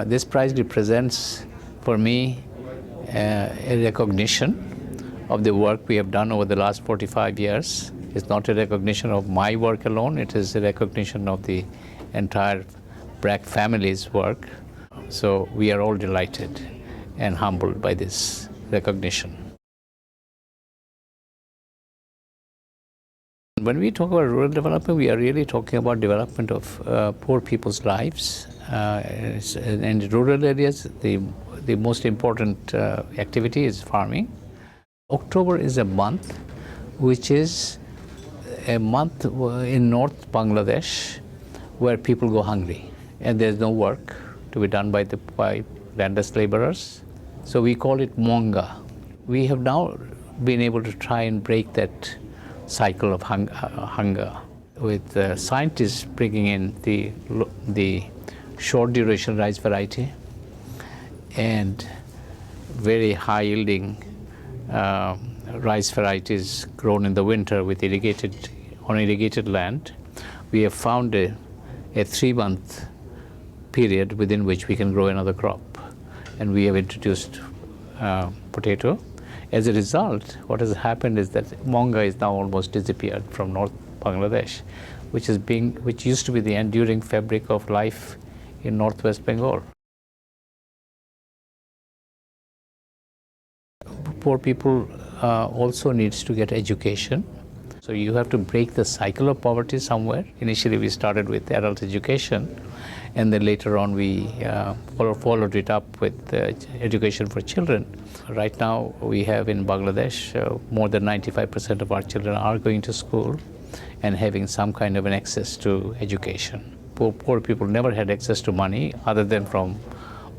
this prize represents for me a recognition of the work we have done over the last 45 years. It's not a recognition of my work alone, it is a recognition of the entire BRAC family's work. So we are all delighted and humbled by this recognition. When we talk about rural development, we are really talking about development of poor people's lives. In rural areas, the most important activity is farming. October is a month which is a month in North Bangladesh where people go hungry and there's no work to be done by landless laborers. So we call it Monga. We have now been able to try and break that cycle of hunger with scientists bringing in the short duration rice variety and very high yielding rice varieties grown in the winter with on irrigated land. We have found a 3-month period within which we can grow another crop, and we have introduced potato. As a result, what has happened is that Monga is now almost disappeared from North Bangladesh, which used to be the enduring fabric of life in Northwest Bengal. Poor people also needs to get education. So you have to break the cycle of poverty somewhere. Initially we started with adult education, and then later on we followed it up with education for children. Right now we have in Bangladesh more than 95% of our children are going to school and having some kind of an access to education. Poor people never had access to money other than from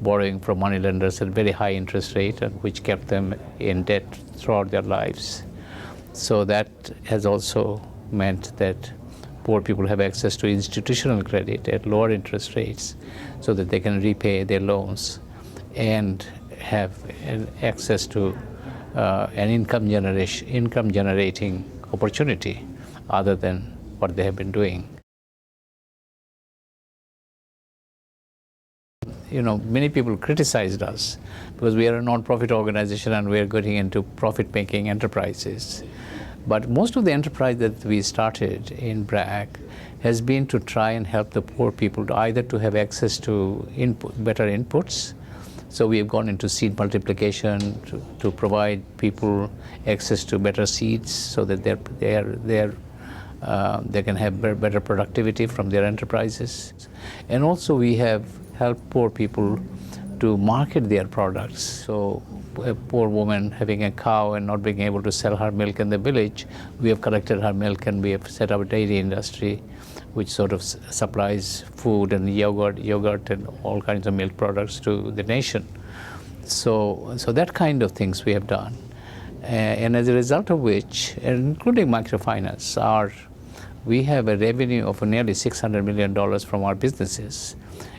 borrowing from money lenders at very high interest rate, and which kept them in debt throughout their lives. So that has also meant that poor people have access to institutional credit at lower interest rates so that they can repay their loans and have access to an income generating opportunity other than what they have been doing. Many people criticized us because we are a non-profit organization and we are getting into profit-making enterprises. But most of the enterprise that we started in BRAC has been to try and help the poor people to either to have access to better inputs. So we have gone into seed multiplication to provide people access to better seeds so that they can have better productivity from their enterprises. And also we have helped poor people to market their products. So a poor woman having a cow and not being able to sell her milk in the village, we have collected her milk and we have set up a dairy industry which sort of supplies food and yogurt and all kinds of milk products to the nation. So that kind of things we have done. And as a result of which, including microfinance, we have a revenue of nearly $600 million from our businesses,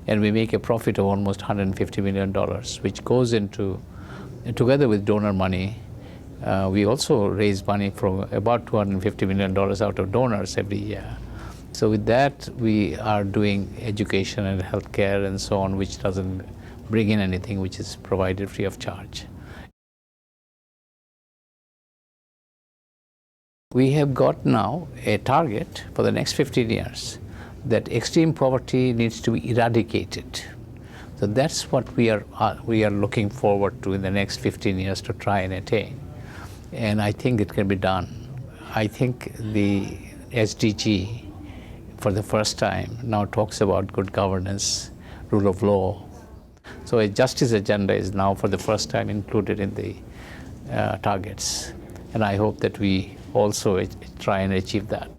and we make a profit of almost $150 million, which goes into, together with donor money, we also raise money from about $250 million out of donors every year. So with that, we are doing education and healthcare and so on, which doesn't bring in anything, which is provided free of charge. We have got now a target for the next 15 years that extreme poverty needs to be eradicated. So that's what we are looking forward to in the next 15 years to try and attain. And I think it can be done. I think the SDG, for the first time, now talks about good governance, rule of law. So a justice agenda is now for the first time included in the targets. And I hope that we also try and achieve that.